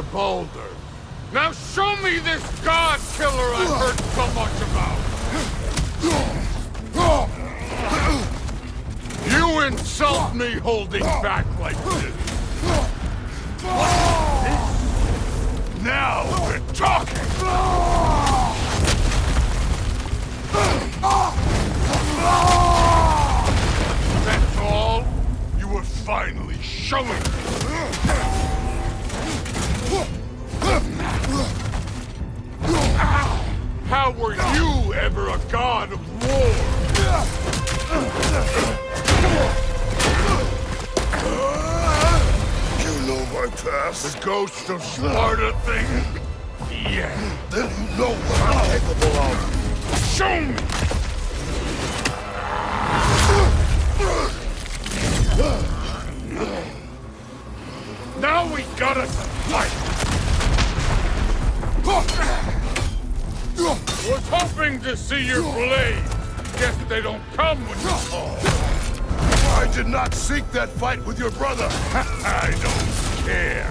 for Baldur. Now show me this god killer I've heard so much about! You insult me holding back like this! Now we're talking! That's all? You were finally showing me! How were you ever a god of war? You know my past. The ghost of Sparta thing? Yeah. Then you know what I'm capable of. Show me! Now we got us a fight! Was hoping to see your blade. Guess they don't come when you call. I did not seek that fight with your brother. I don't care.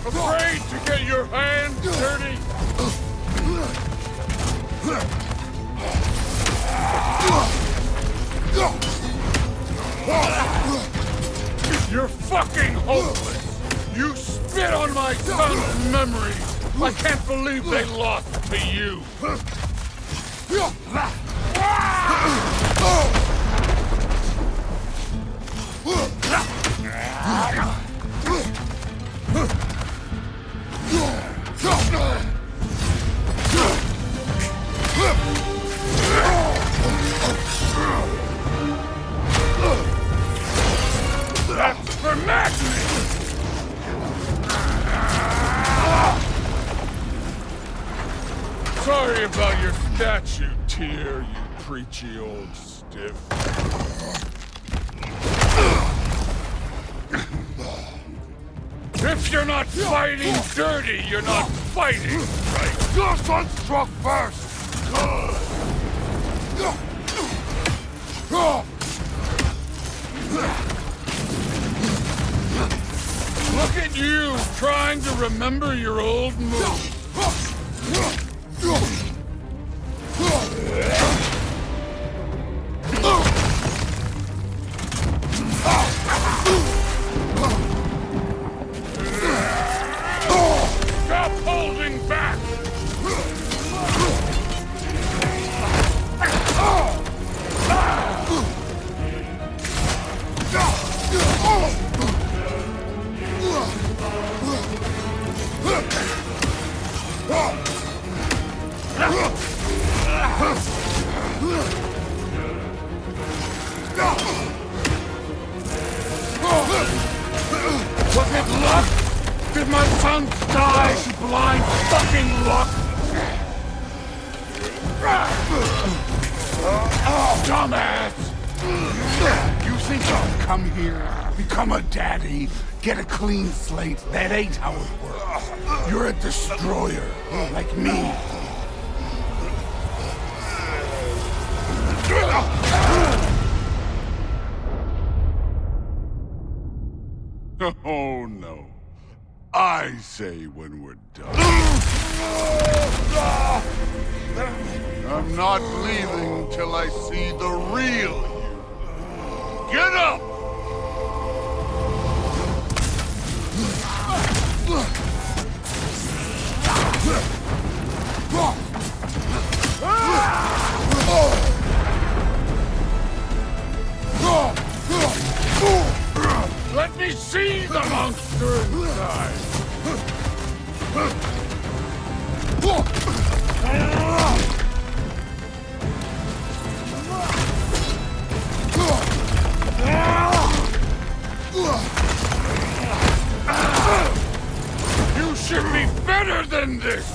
Afraid to get your hands dirty? You're fucking hopeless! You spit on my son's memories! I can't believe they lost to you! That's for madness! Sorry about your statue, Tyr, you preachy old stiff. If you're not fighting dirty, you're not fighting right. Your son struck first. Look at you, trying to remember your old moves. Stop holding back! Was it luck? Did my son die to blind fucking luck? Dumbass! You think I'll come here, become a daddy, get a clean slate? That ain't how it works. You're a destroyer, like me. Oh, no. I say when we're done. I'm not leaving till I see the real you. Get up! Let me see the monster inside! You should be better than this!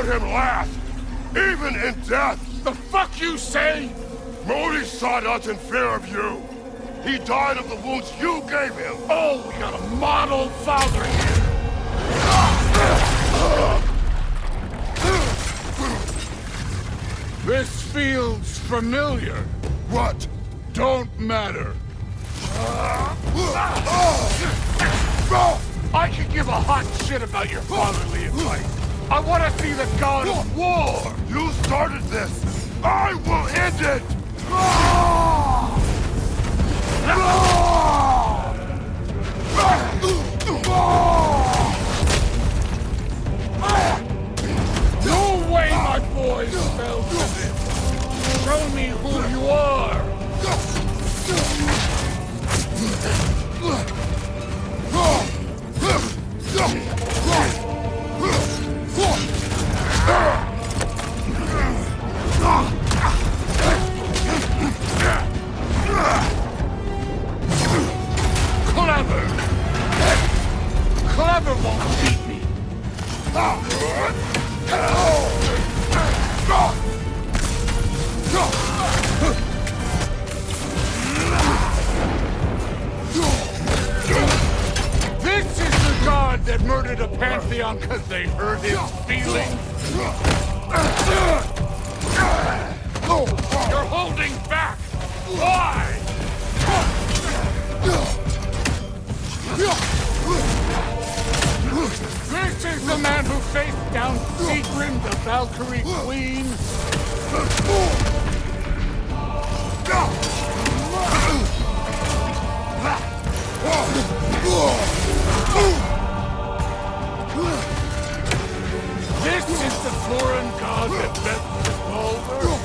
him last, even in death. The fuck you say? Modi sought us in fear of you. He died of the wounds you gave him. Oh, we got a model father here. This feels familiar. What? Don't matter. I could give a hot shit about your fatherly advice. I want to see the god of war. You started this. I will end it. No way my boys fell to this. Show me who you are. Clever won't beat me. This is the god that murdered a pantheon because they hurt his feelings. You're holding back. Why? This is the man who faced down Sigrun, the Valkyrie Queen. This is the foreign god that met the Baldur.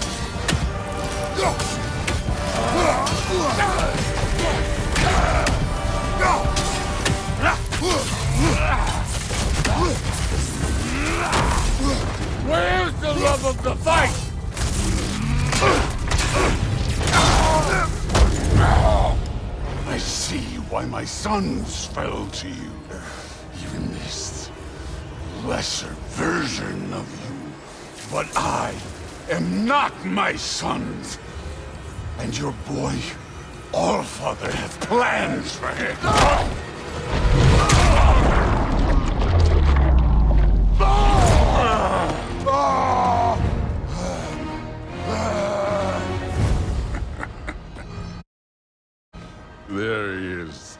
Where's the love of the fight? I see why my sons fell to you. Even this lesser version of you. But I am not my sons. And your boy, Allfather, has plans for him. There he is.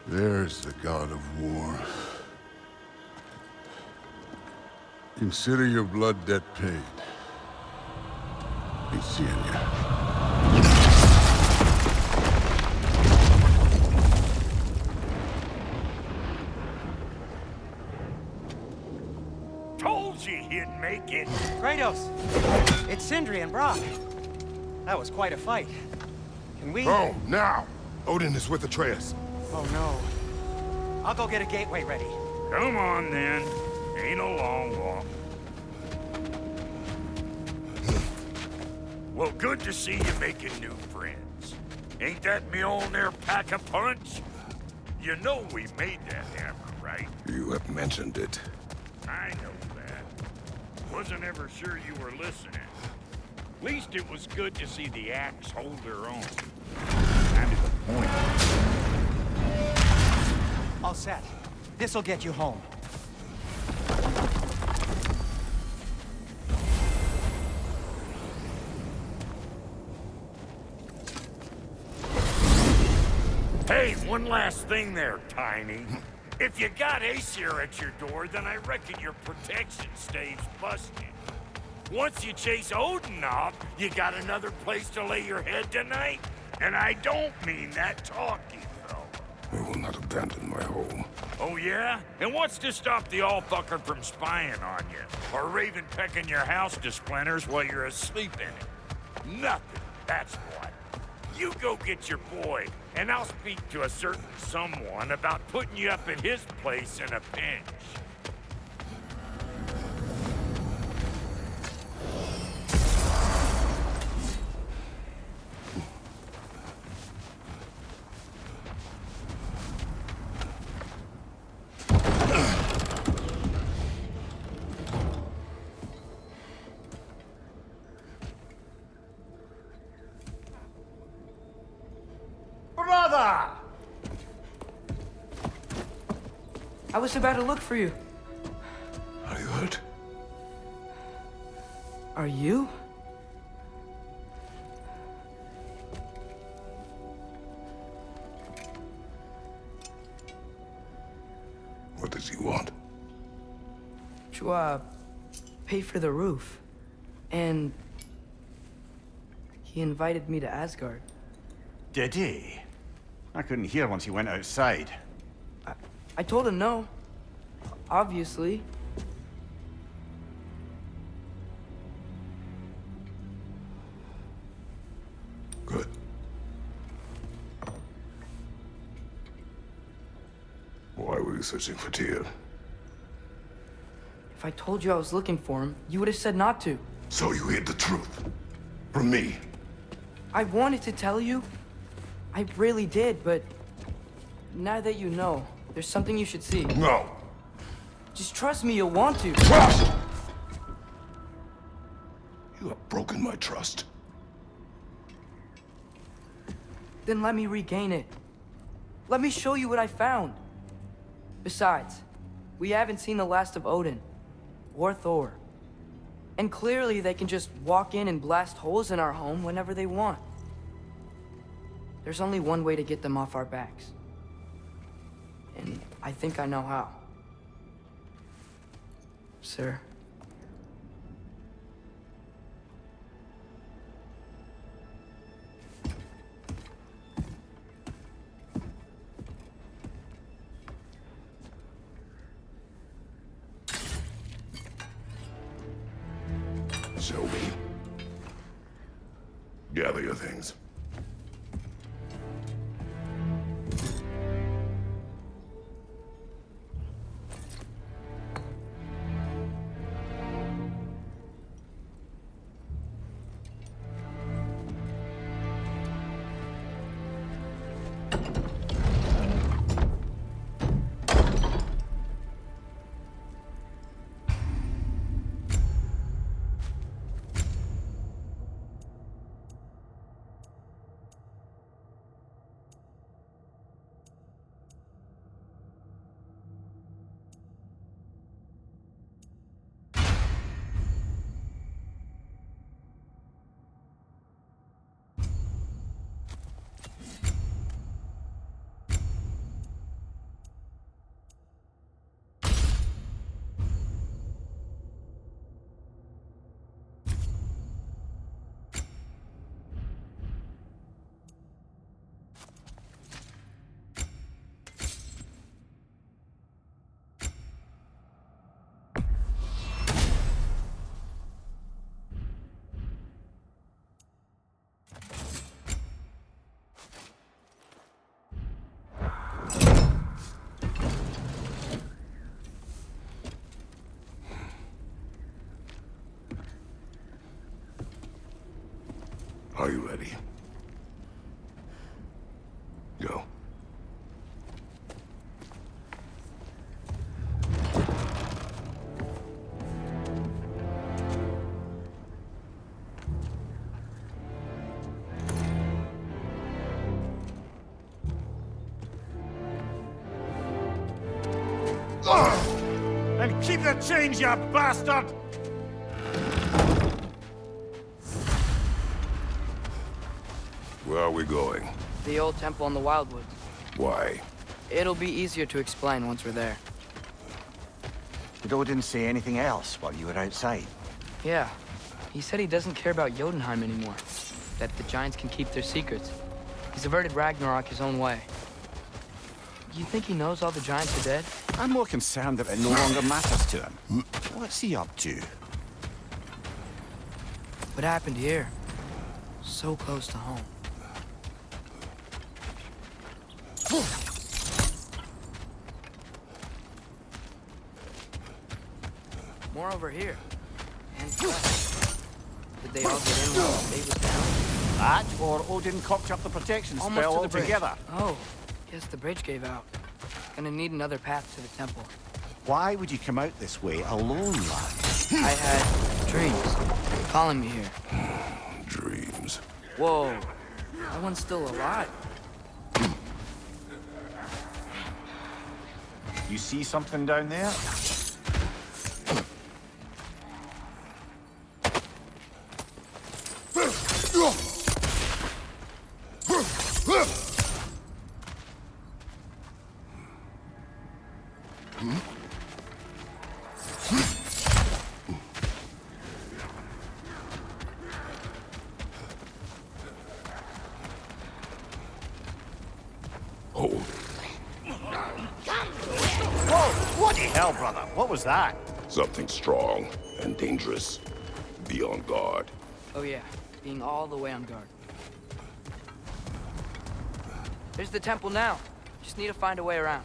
There's the god of war. Consider your blood debt paid. Be seeing you. Told you he'd make it. Kratos! It's Sindri and Brock. That was quite a fight. Can we... Oh, now! Odin is with Atreus. Oh, no. I'll go get a gateway ready. Come on, then. Ain't a long walk. Well, good to see you making new friends. Ain't that Mjolnir pack a punch? You know we made that hammer, right? You have mentioned it. I know that. Wasn't ever sure you were listening. At least it was good to see the axe hold her own. Kind of the point. All set. This'll get you home. Hey, one last thing there, Tiny. If you got Aesir at your door, then I reckon your protection stays busted. Once you chase Odin off, you got another place to lay your head tonight? And I don't mean that talky fella. I will not abandon my home. Oh yeah? And what's to stop the all-fucker from spying on you? Or Raven pecking your house to splinters while you're asleep in it? Nothing, that's what. You go get your boy, and I'll speak to a certain someone about putting you up at his place in a pinch. I was about to look for you. Are you hurt? Are you? What does he want? To, pay for the roof. And he invited me to Asgard. Did he? I couldn't hear once he went outside. I told him no. Obviously. Good. Why were you searching for Tyr? If I told you I was looking for him, you would have said not to. So you hid the truth. From me. I wanted to tell you. I really did, but now that you know, there's something you should see. No. Just trust me, you'll want to. Trust! You have broken my trust. Then let me regain it. Let me show you what I found. Besides, we haven't seen the last of Odin. Or Thor. And clearly they can just walk in and blast holes in our home whenever they want. There's only one way to get them off our backs. And I think I know how. Sir. Show me. Gather your things. Are you ready? Go. And keep the change, you bastard! Where are we going? The old temple in the Wildwoods. Why? It'll be easier to explain once we're there. Did Odin say anything else while you were outside? Yeah. He said he doesn't care about Jotunheim anymore. That the giants can keep their secrets. He's averted Ragnarok his own way. You think he knows all the giants are dead? I'm more concerned that it no longer matters to him. What's he up to? What happened here? So close to home. More over here. And flesh. Did they all get in while the state was down? That, or Odin cocked up the protection Almost spell to the bridge. altogether. Oh, guess the bridge gave out. Gonna need another path to the temple. Why would you come out this way alone, lad? I had dreams calling me here. Dreams. Whoa, that one's still alive. You see something down there? Hell, brother, what was that? Something strong and dangerous. Be on guard. Oh yeah, being all the way on guard. There's the temple now. Just need to find a way around.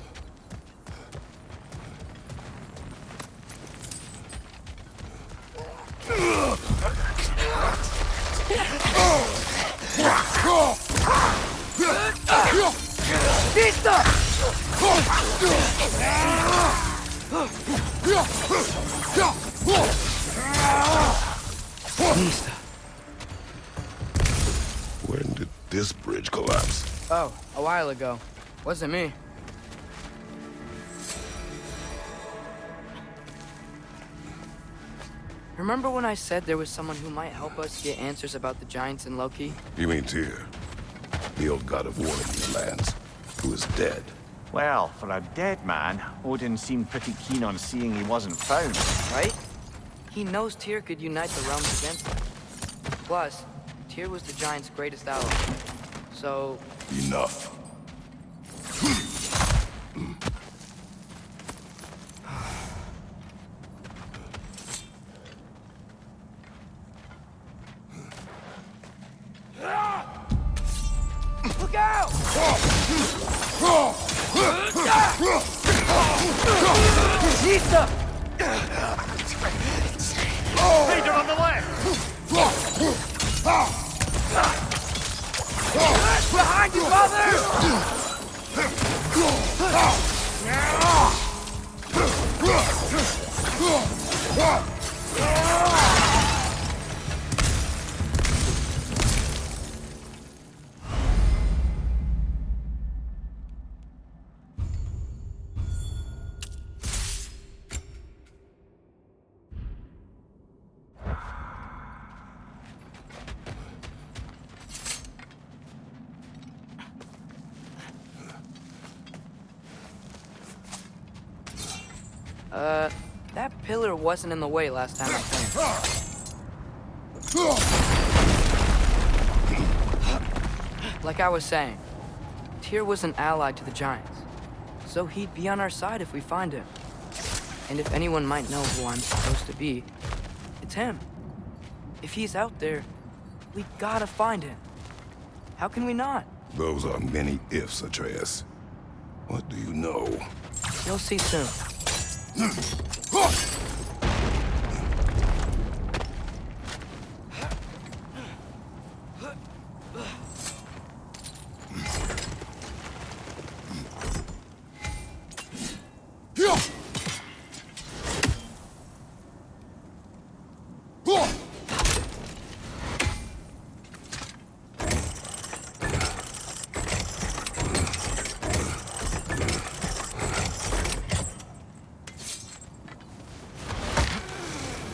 When did this bridge collapse? Oh, a while ago. Wasn't me. Remember when I said there was someone who might help us get answers about the giants and Loki? You mean Tyr, the old god of war in these lands, who is dead? Well, for a dead man, Odin seemed pretty keen on seeing he wasn't found. Right? He knows Tyr could unite the realms against him. Plus, Tyr was the giant's greatest ally. So... Enough. Look out! Nista! Leader on the left! Behind you, mother! That pillar wasn't in the way last time I came. Like I was saying, Tyr was an ally to the giants, so he'd be on our side if we find him. And if anyone might know who I'm supposed to be, it's him. If he's out there, we gotta find him. How can we not? Those are many ifs, Atreus. What do you know? You'll see soon.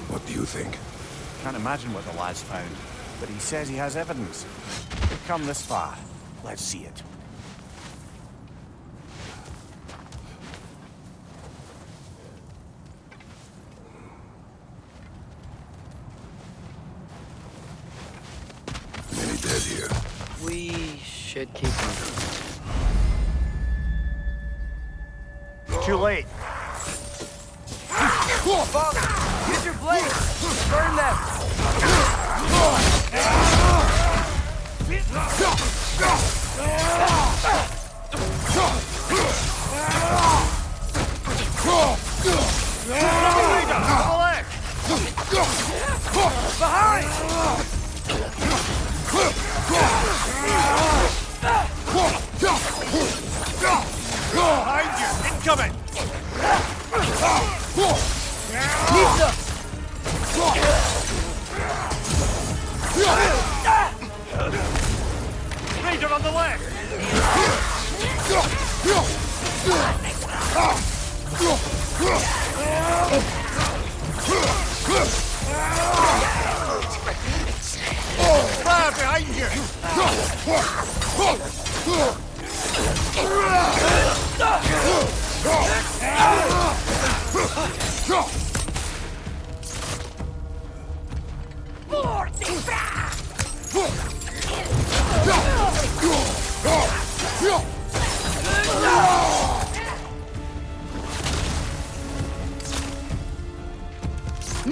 What do you think? Can't imagine what the lad's found, but he says he has evidence. We've come this far. Let's see it. Many dead here. We should keep moving. Too late. Father, use your blade! Burn them! Behind! Behind you! Incoming! Nista! Leader on the left!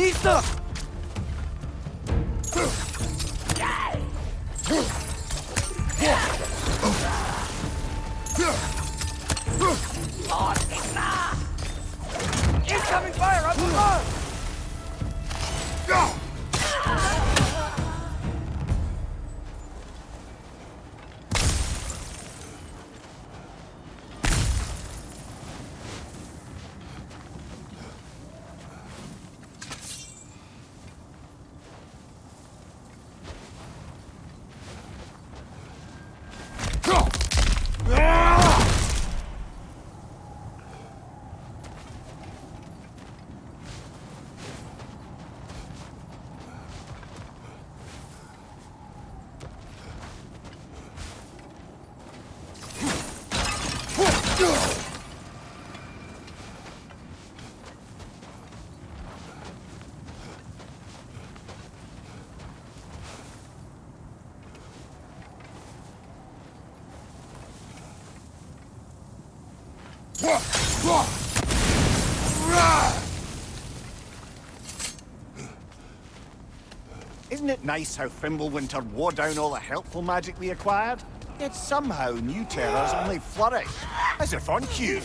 Nista! Incoming fire up above! Isn't it nice how Fimbulwinter wore down all the helpful magic we acquired? Yet somehow new terrors only flourish. As if on cue.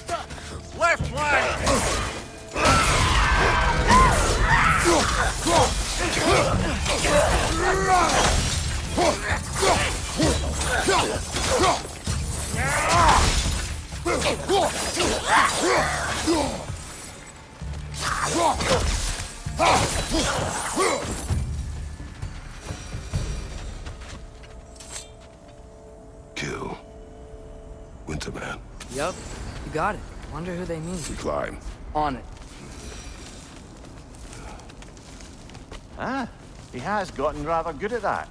Left flank! Kill Winterman. Yup, you got it. Wonder who they mean. We climb. On it. Ah, he has gotten rather good at that.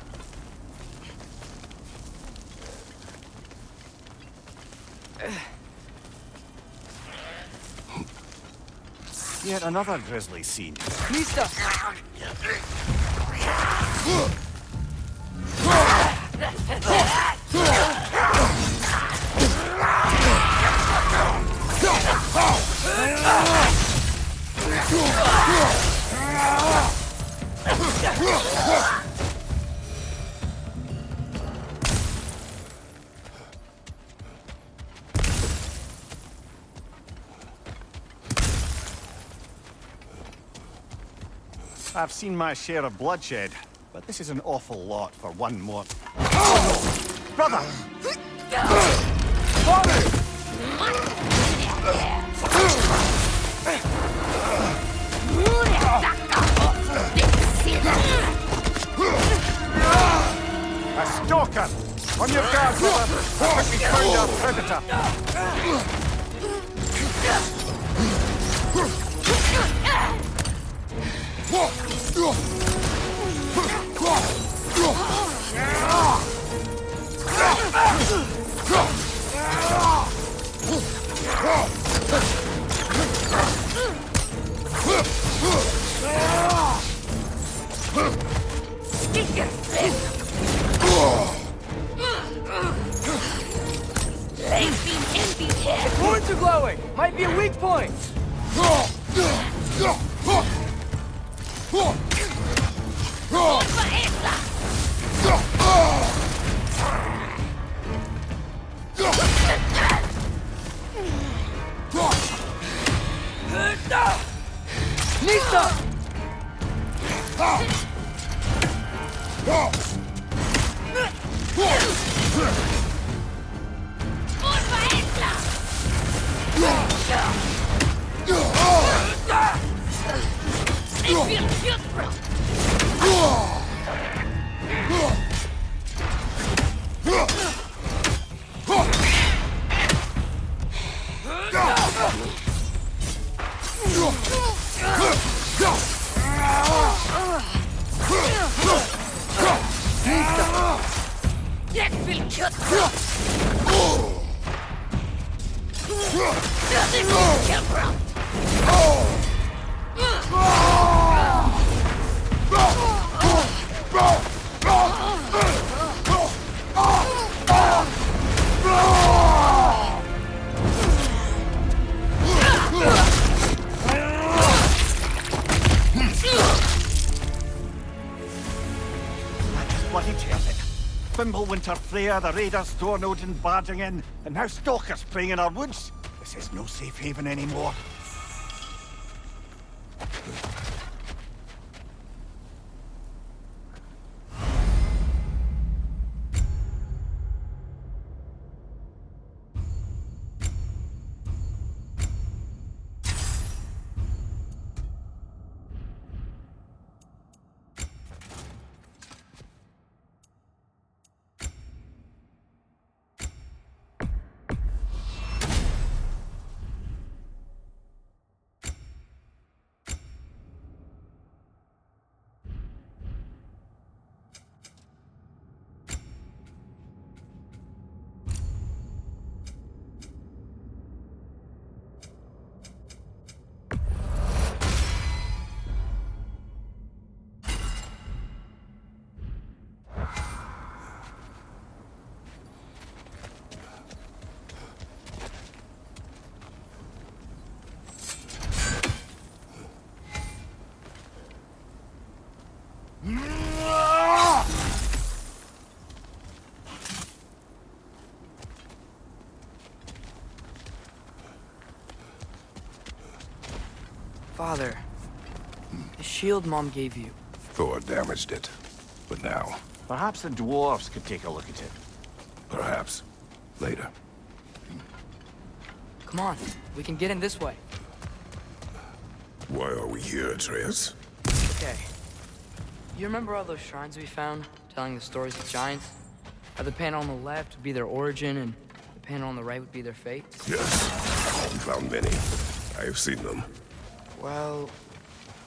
Yet another grisly scene. Nista! I've seen my share of bloodshed, but this is an awful lot for one more. Brother! A stalker! On your guard, brother! I think we found our predator! The horns are glowing! Might be a weak point! Nista! Fimbulwinter Freya, the raiders, Thor and Odin barging in, and now stalkers preying in our woods. This is no safe haven anymore. Father, the shield Mom gave you. Thor damaged it. But now, Perhaps the dwarves could take a look at it. perhaps, later. Come on, we can get in this way. Why are we here, Atreus? Okay. You remember all those shrines we found, telling the stories of giants? How the panel on the left would be their origin, and the panel on the right would be their fate? Yes. We found many. I have seen them. Well,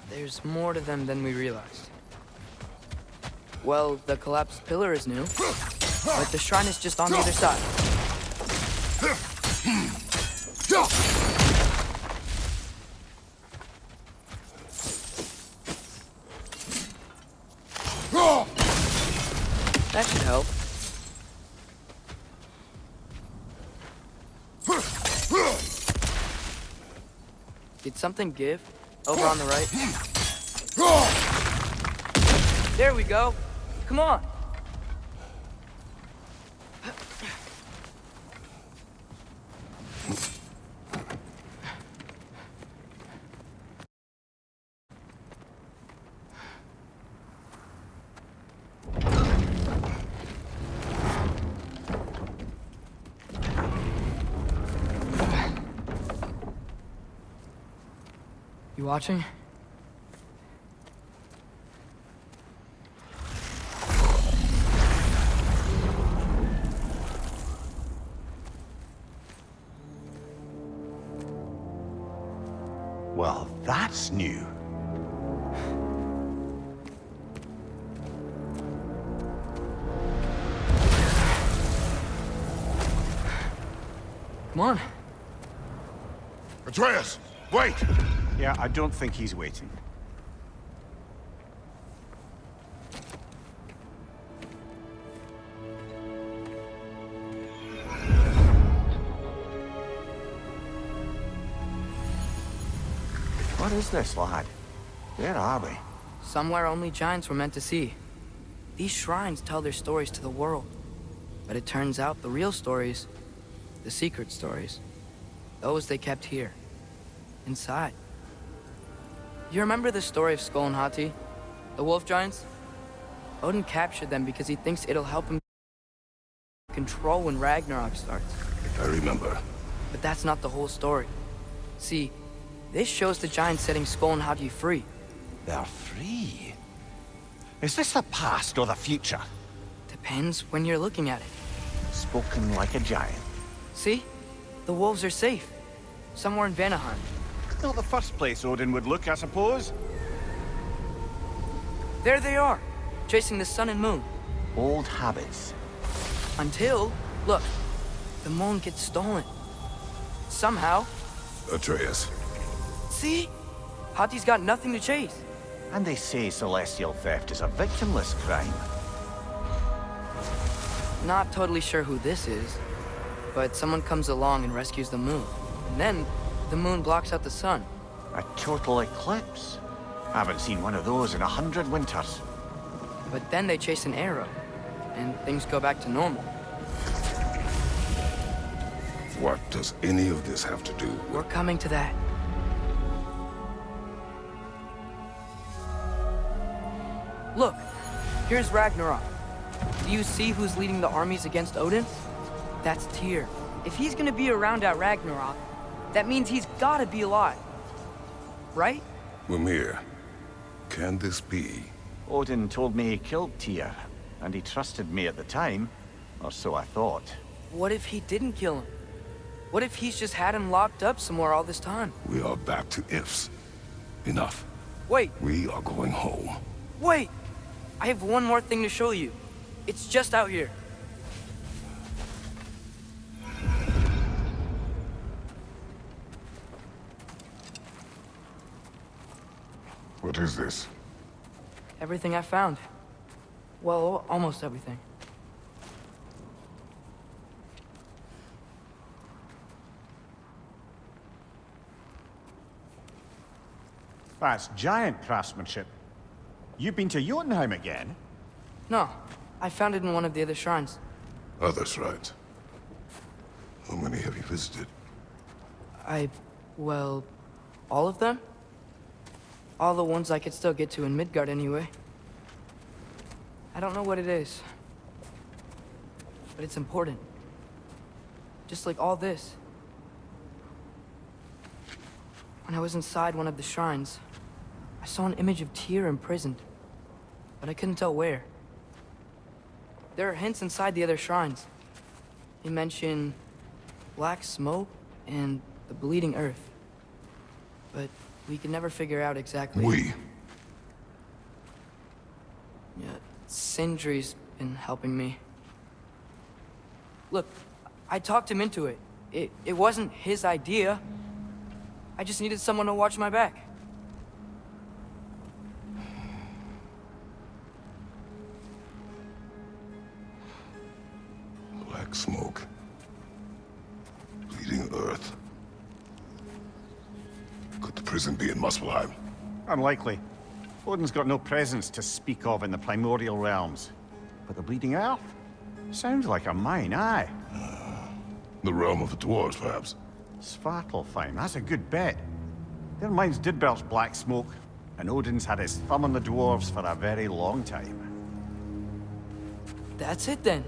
there's more to them than we realized. Well, the collapsed pillar is new, but the shrine is just on the other side. That should help. Did something give? Over on the right? There we go. Come on. You watching? Well, that's new. Come on. Atreus, wait! Yeah, I don't think he's waiting. What is this, lad? Where are we? Somewhere only giants were meant to see. These shrines tell their stories to the world. But it turns out the real stories, the secret stories, those they kept here, inside. You remember the story of Skull and Hati, the wolf giants? Odin captured them because he thinks it'll help him control when Ragnarök starts. I remember. But that's not the whole story. See, this shows the giants setting Skull and Hati free. They're free. Is this the past or the future? Depends when you're looking at it. Spoken like a giant. See? The wolves are safe. Somewhere in Vanaheim. Not the first place Odin would look, I suppose. There they are, chasing the sun and moon. Old habits. Until, look, the moon gets stolen. Somehow. Atreus. See? Hati's got nothing to chase. And they say celestial theft is a victimless crime. Not totally sure who this is, but someone comes along and rescues the moon. And then, the moon blocks out the sun. A total eclipse. Haven't seen one of those in 100 winters. But then they chase an arrow. and things go back to normal. What does any of this have to do with... We're coming to that. Look, here's Ragnarok. Do you see who's leading the armies against Odin? That's Tyr. If he's gonna be around at Ragnarok, that means he's gotta be alive. Right? Mimir, can this be? Odin told me he killed Tyr, and he trusted me at the time, or so I thought. What if he didn't kill him? What if he's just had him locked up somewhere all this time? We are back to ifs. Enough. Wait, We are going home. wait! I have one more thing to show you. It's just out here. What is this? Everything I found. Well, almost everything. That's giant craftsmanship. You've been to Jotunheim again? No, I found it in one of the other shrines. Others, right? How many have you visited? Well, all of them? All the ones I could still get to in Midgard anyway. I don't know what it is. But it's important. Just like all this. When I was inside one of the shrines, I saw an image of Tyr imprisoned. But I couldn't tell where. There are hints inside the other shrines. They mention black smoke and the bleeding earth. But we could never figure out exactly. We. Yeah, Sindri's been helping me. Look, I talked him into it. It wasn't his idea. I just needed someone to watch my back. Black smoke. Bleeding earth. Could the prison be in Muspelheim? Unlikely. Odin's got no presence to speak of in the primordial realms. But the Bleeding Earth? Sounds like a mine, aye. The realm of the dwarves, perhaps? Svartalfheim, that's a good bet. Their mines did belch black smoke, and Odin's had his thumb on the dwarves for a very long time. That's it then.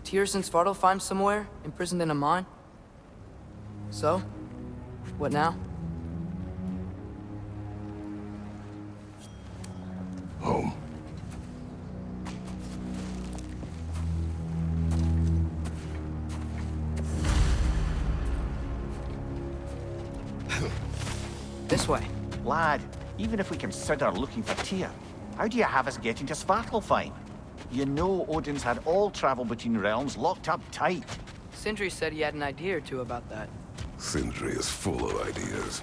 Tyr's in Svartalfheim somewhere, imprisoned in a mine. So, what now? Home. This way. Lad, even if we consider looking for Tyr, how do you have us getting to Svartalfheim? You know Odin's had all travel between realms locked up tight. Sindri said he had an idea or two about that. Sindri is full of ideas.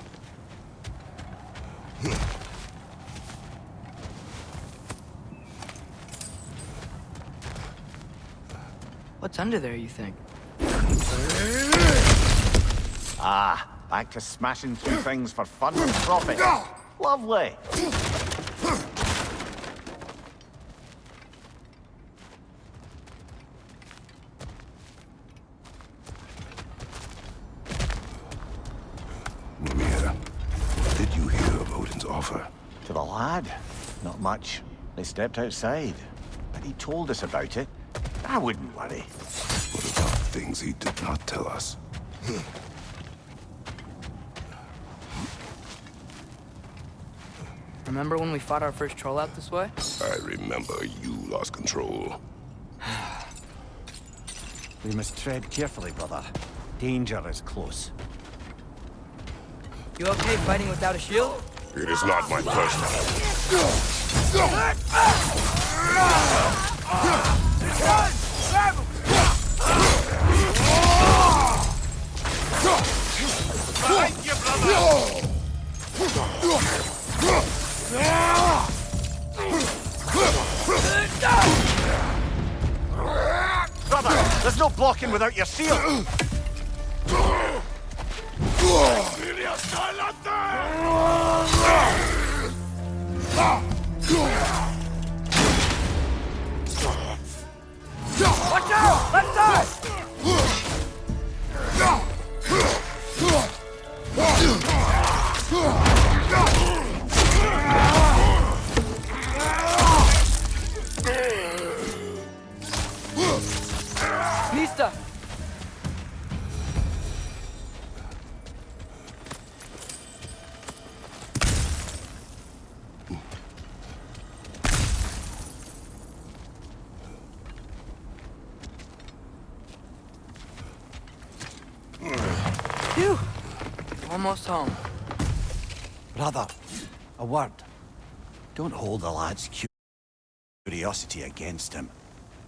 What's under there, you think? Ah, back to smashing through things for fun and profit. Lovely. Mimir, what did you hear of Odin's offer? To the lad? Not much. They stepped outside. But he told us about it. I wouldn't worry. What about things he did not tell us? Remember when we fought our first troll out this way? I remember you lost control. We must tread carefully, brother. Danger is close. You okay fighting without a shield? It is not my pleasure. Brother, there's no blocking without your shield! Almost home. Brother, a word. Don't hold the lad's curiosity against him.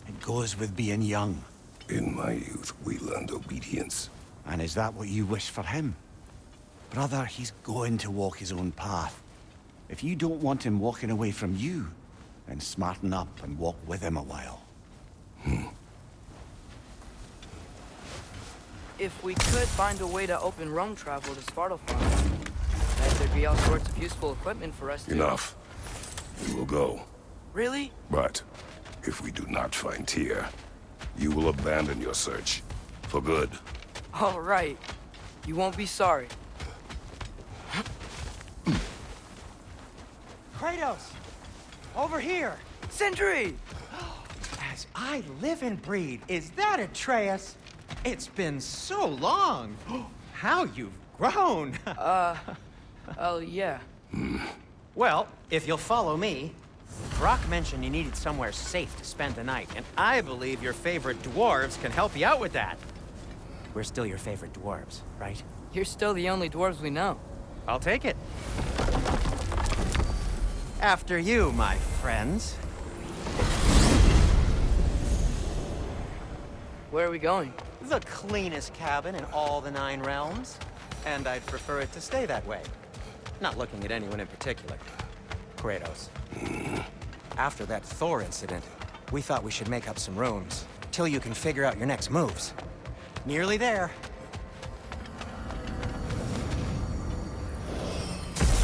It goes with being young. In my youth, we learned obedience. And is that what you wish for him? Brother, he's going to walk his own path. If you don't want him walking away from you, then smarten up and walk with him a while. If we could find a way to open roam travel to Svartalfheim, then there'd be all sorts of useful equipment for us to... Enough. We will go. Really? But if we do not find Tyr, you will abandon your search. For good. All right. You won't be sorry. Kratos! Over here! Sindri! As I live and breathe, is that Atreus? It's been so long. How you've grown. Oh, yeah. Well, if you'll follow me, Brock mentioned you needed somewhere safe to spend the night, and I believe your favorite dwarves can help you out with that. We're still your favorite dwarves, right? You're still the only dwarves we know. I'll take it. After you, my friends. Where are we going? The cleanest cabin in all the 9 realms. And I'd prefer it to stay that way. Not looking at anyone in particular. Kratos. After that Thor incident, we thought we should make up some rooms, till you can figure out your next moves. Nearly there.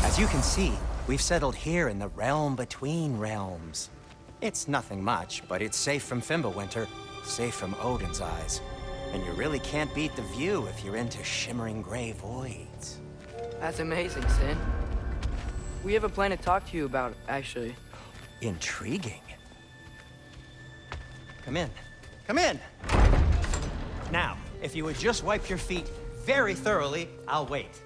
As you can see, we've settled here in the realm between realms. It's nothing much, but it's safe from Fimbulwinter, safe from Odin's eyes. And you really can't beat the view if you're into shimmering gray voids. That's amazing, Sin. We have a plan to talk to you about, actually. Intriguing. Come in. Come in! Now, if you would just wipe your feet very thoroughly, I'll wait.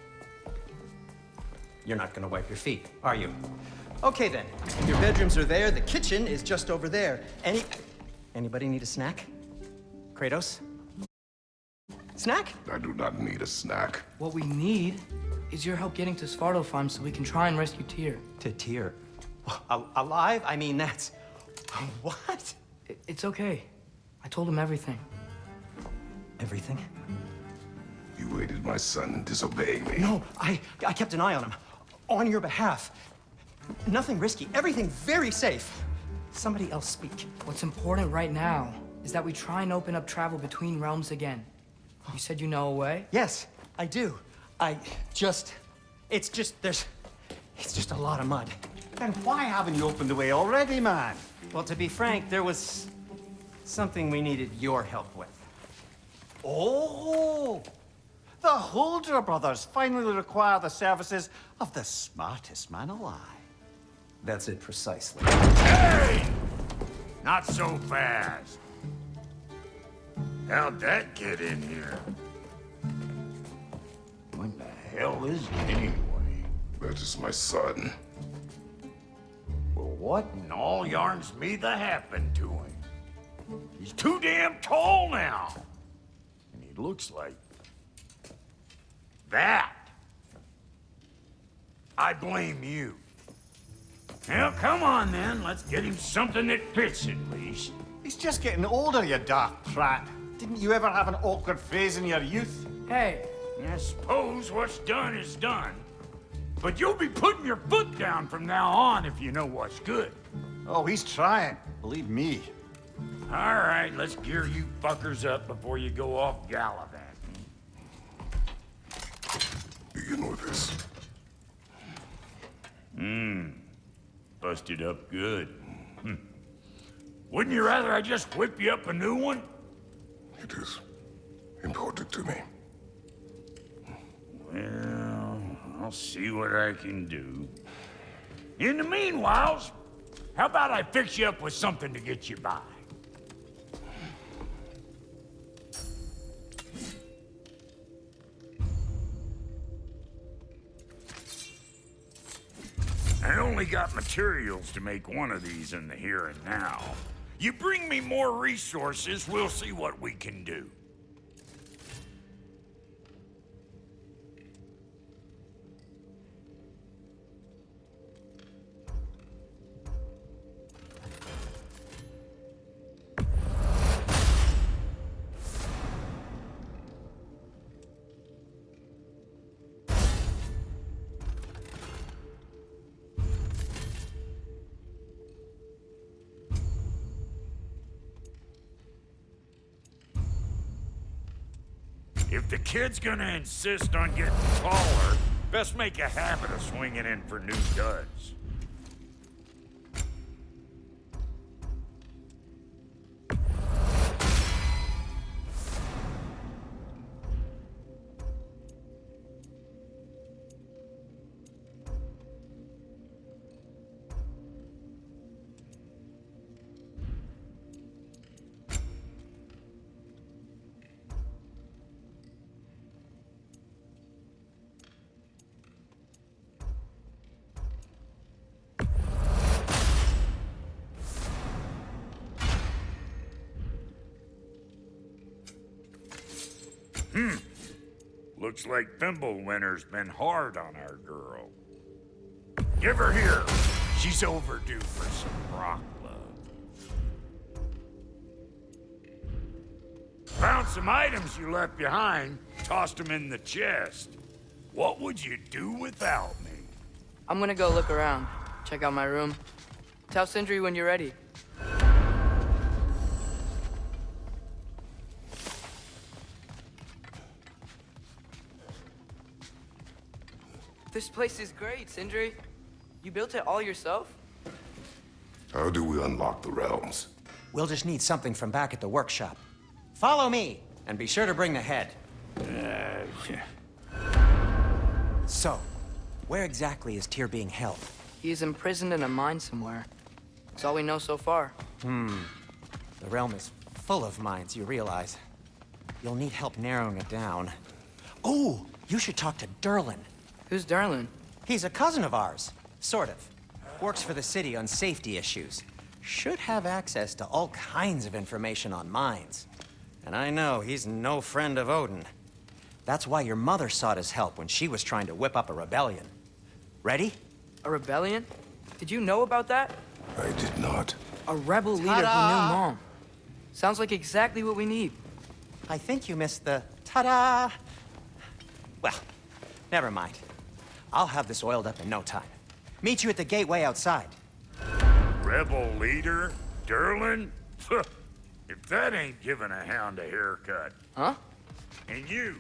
You're not gonna wipe your feet, are you? Okay then. Your bedrooms are there, the kitchen is just over there. Anybody need a snack? Kratos? Snack? I do not need a snack. What we need is your help getting to Svartalfheim so we can try and rescue Tyr. To Tyr? Alive? I mean, that's... What? It's okay. I told him everything. Everything? You aided my son in disobeying me. No, I kept an eye on him. On your behalf. Nothing risky. Everything very safe. Somebody else speak. What's important right now is that we try and open up travel between realms again. You said you know a way? Yes, I do. It's just a lot of mud. Then why haven't you opened the way already, man? Well, to be frank, there was something we needed your help with. Oh! The Holder brothers finally require the services of the smartest man alive. That's it precisely. Hey! Not so fast. How'd that get in here? What the hell is it anyway? That is my son. Well, what in all yarns me that happened to him? He's too damn tall now. And he looks like... that. I blame you. Well, come on then. Let's get him something that fits at least. He's just getting older, you daft prat. Didn't you ever have an awkward phase in your youth? Hey, I suppose what's done is done. But you'll be putting your foot down from now on if you know what's good. Oh, he's trying. Believe me. All right, let's gear you fuckers up before you go off gallivanting. Begin with this. Busted up good. Wouldn't you rather I just whip you up a new one? It is important to me. Well, I'll see what I can do. In the meanwhile, how about I fix you up with something to get you by? I only got materials to make one of these in the here and now. You bring me more resources, we'll see what we can do. If the kid's gonna insist on getting taller, best make a habit of swinging in for new duds. Looks like Thimblewinter's been hard on our girl. Give her here. She's overdue for some rock love. Found some items you left behind, tossed them in the chest. What would you do without me? I'm gonna go look around, check out my room. Tell Sindri when you're ready. This place is great, Sindri. You built it all yourself? How do we unlock the realms? We'll just need something from back at the workshop. Follow me, and be sure to bring the head. So, where exactly is Tyr being held? He is imprisoned in a mine somewhere. That's all we know so far. The realm is full of mines, you realize. You'll need help narrowing it down. Oh, you should talk to Durlin. Who's Darlin? He's a cousin of ours, sort of. Works for the city on safety issues. Should have access to all kinds of information on mines. And I know he's no friend of Odin. That's why your mother sought his help when she was trying to whip up a rebellion. Ready? A rebellion? Did you know about that? I did not. A rebel leader who knew Mom. Sounds like exactly what we need. I think you missed the ta-da. Well, never mind. I'll have this oiled up in no time. Meet you at the gateway outside. Rebel leader? Durlin? If that ain't giving a hound a haircut. Huh? And you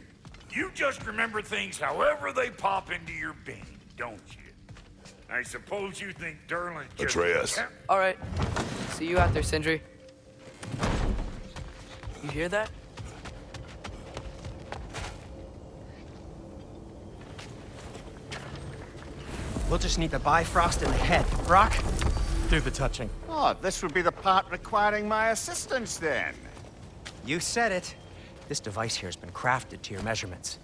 just remember things however they pop into your bean, don't you? I suppose you think Durlin's just... Atreus. All right. See you out there, Sindri. You hear that? We'll just need the Bifrost in the head. Brock, do the touching. Oh, this would be the part requiring my assistance then. You said it. This device here has been crafted to your measurements.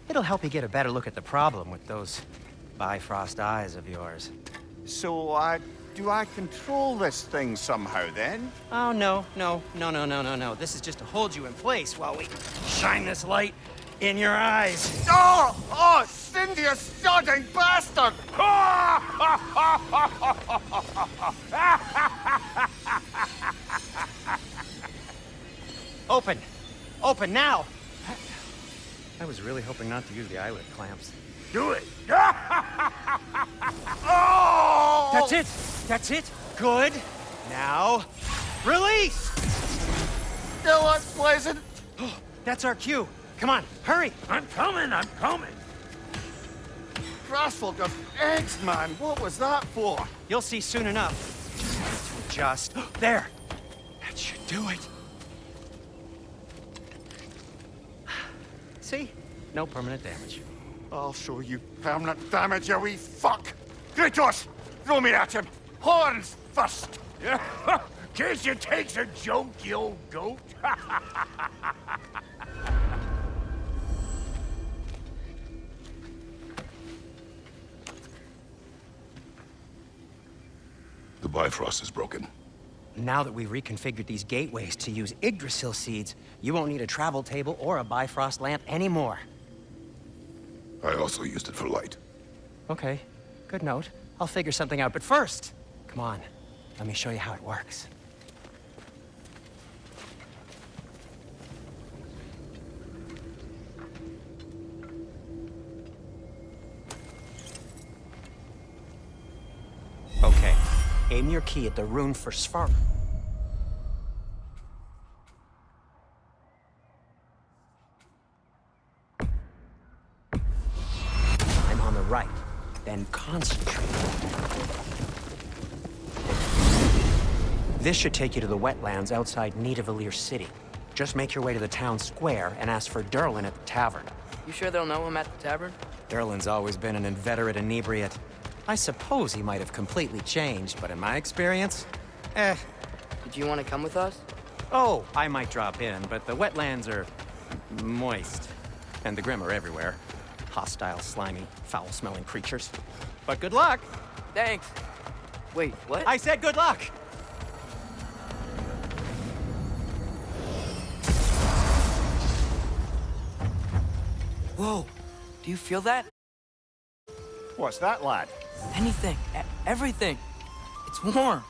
It'll help you get a better look at the problem with those Bifrost eyes of yours. So, do I control this thing somehow then? Oh, no. This is just to hold you in place while we shine this light in your eyes. Oh, Cindy, you sodding bastard! Open now! I was really hoping not to use the eyelid clamps. Do it! Oh! That's it! Good! Now, release! Still unpleasant. That's our cue. Come on, hurry! I'm coming! Grassful of eggs, man. What was that for? You'll see soon enough. Just... there! That should do it. See? No permanent damage. I'll show you permanent damage, you wee fuck! Kratos! Throw me at him! Horns first! Case you takes a joke, you old goat. The Bifrost is broken. Now that we've reconfigured these gateways to use Yggdrasil seeds, you won't need a travel table or a Bifrost lamp anymore. I also used it for light. Okay, good note. I'll figure something out, but first, come on, let me show you how it works. Okay, aim your key at the rune for Svar. right. Then concentrate. This should take you to the wetlands outside Nidavellir City. Just make your way to the town square and ask for Derlin at the tavern. You sure they'll know him at the tavern? Derlin's always been an inveterate inebriate. I suppose he might have completely changed, but in my experience, Did you want to come with us? Oh, I might drop in, but the wetlands are moist. And the Grim are everywhere. Hostile, slimy, foul-smelling creatures. But good luck! Thanks. Wait, what? I said good luck! Whoa, do you feel that? What's that, lad? Anything, everything. It's warm.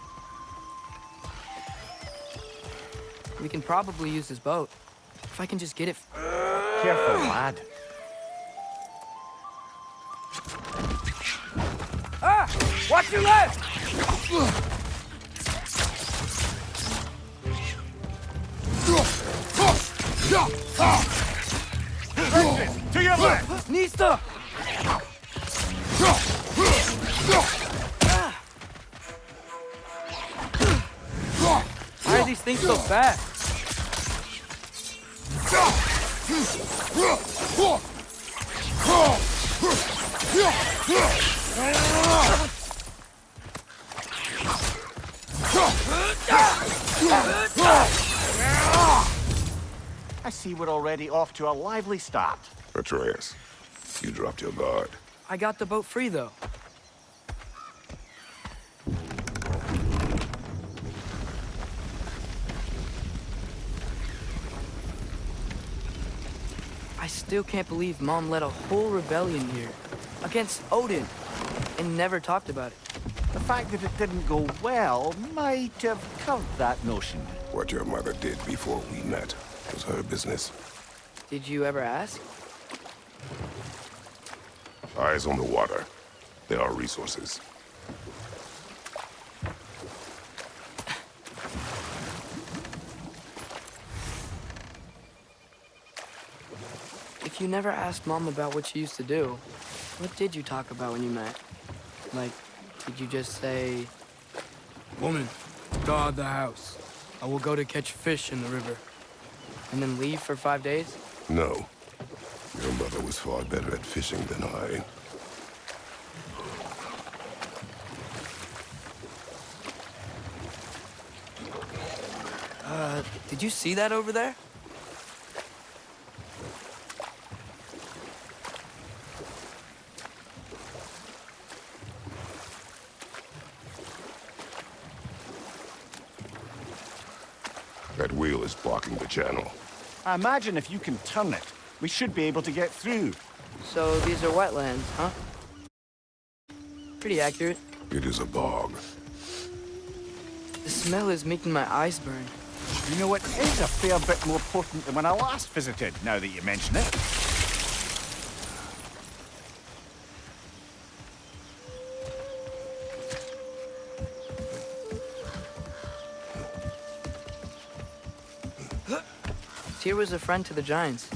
We can probably use this boat. If I can just get it. Careful, lad. Ah! Watch your left! To your left! Nista! Why are these things so fast? I see we're already off to a lively start. Atreus, you dropped your guard. I got the boat free, though. I still can't believe Mom led a whole rebellion here against Odin and never talked about it. The fact that it didn't go well might have covered that notion. What your mother did before we met was her business. Did you ever ask? Eyes on the water. There are resources. If you never asked Mom about what she used to do, what did you talk about when you met? Like, did you just say, "Woman, guard the house. I will go to catch fish in the river," and then leave for 5 days? No. Your mother was far better at fishing than I. Did you see that over there? That wheel is blocking the channel. I imagine if you can turn it, we should be able to get through. So these are wetlands, huh? Pretty accurate. It is a bog. The smell is making my eyes burn. You know, it is a fair bit more potent than when I last visited, now that you mention it. Tyr was a friend to the Giants.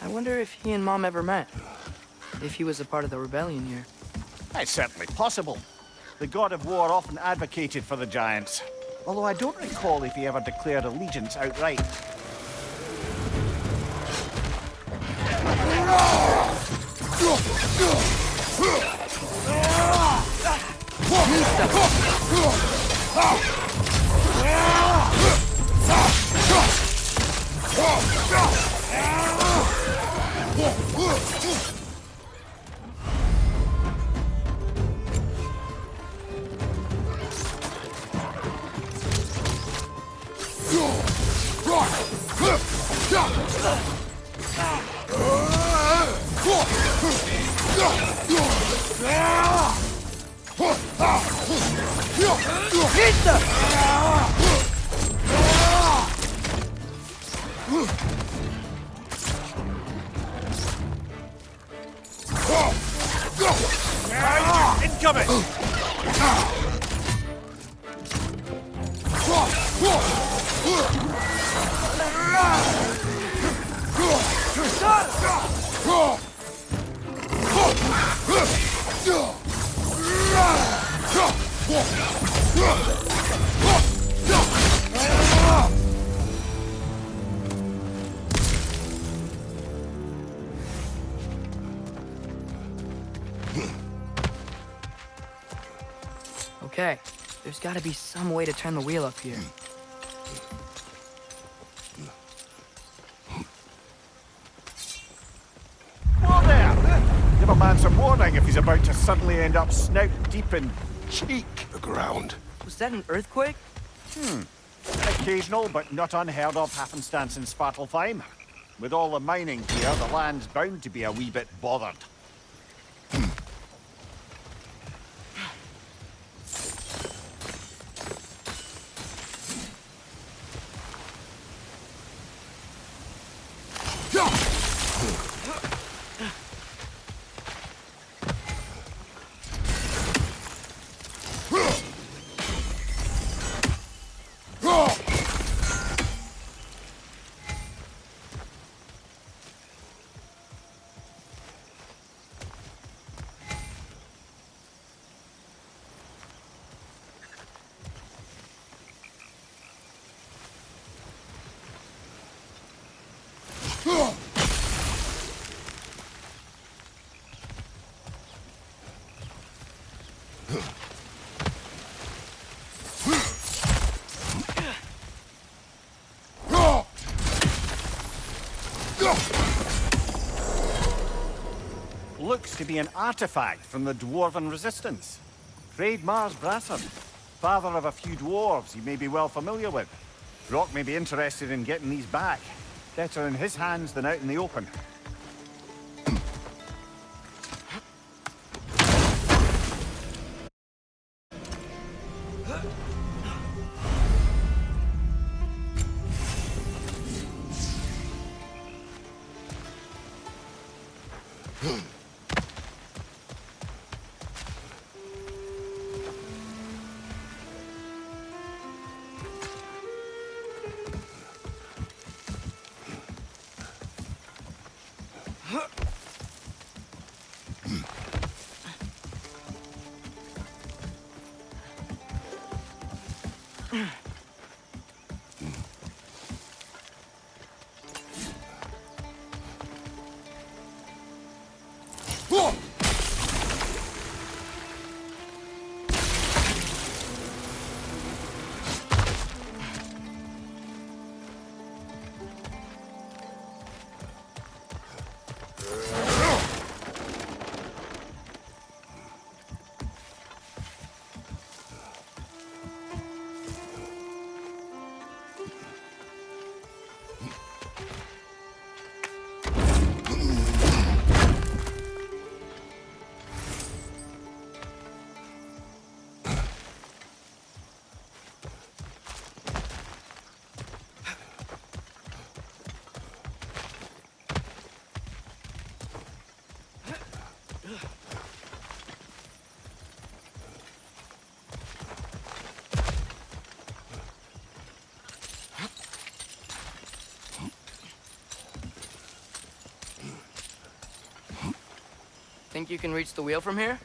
I wonder if he and Mom ever met. If he was a part of the rebellion here. It's certainly possible. The god of war often advocated for the Giants. Although I don't recall if he ever declared allegiance outright. Incoming! Okay, there's gotta be some way to turn the wheel up here. Whoa there! Give a man some warning if he's about to suddenly end up snout deep in cheek. The ground. Was that an earthquake? Occasional, but not unheard of happenstance in Svartalfheim. With all the mining here, the land's bound to be a wee bit bothered. Looks to be an artifact from the Dwarven Resistance. Mars Brasser, father of a few dwarves you may be well familiar with. Rock may be interested in getting these back. Better in his hands than out in the open. Think you can reach the wheel from here?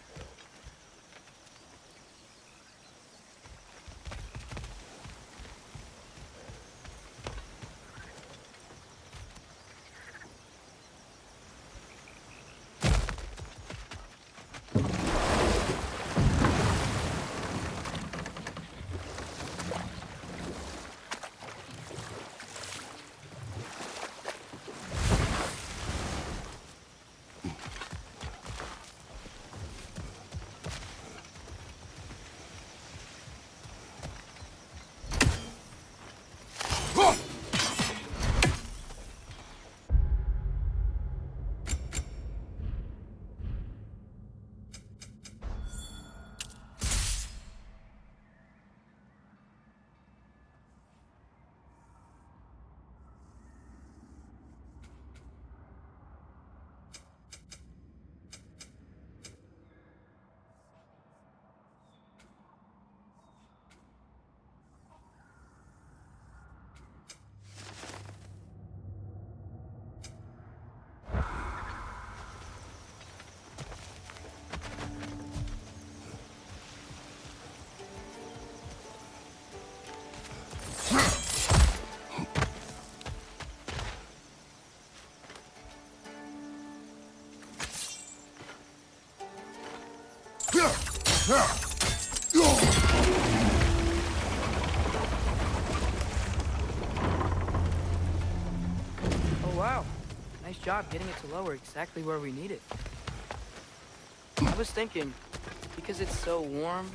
Oh wow. Nice job getting it to lower exactly where we need it. I was thinking, because it's so warm,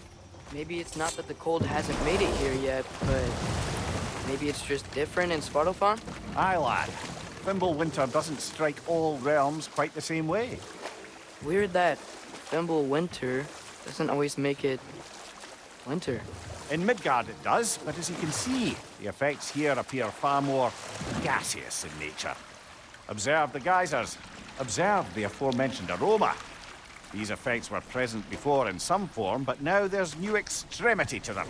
maybe it's not that the cold hasn't made it here yet, but maybe it's just different in Svartalfheim? Aye, lad. Fimbulwinter doesn't strike all realms quite the same way. Weird that Fimbulwinter doesn't always make it winter. In Midgard it does, but as you can see, the effects here appear far more gaseous in nature. Observe the geysers. Observe the aforementioned aroma. These effects were present before in some form, but now there's new extremity to them.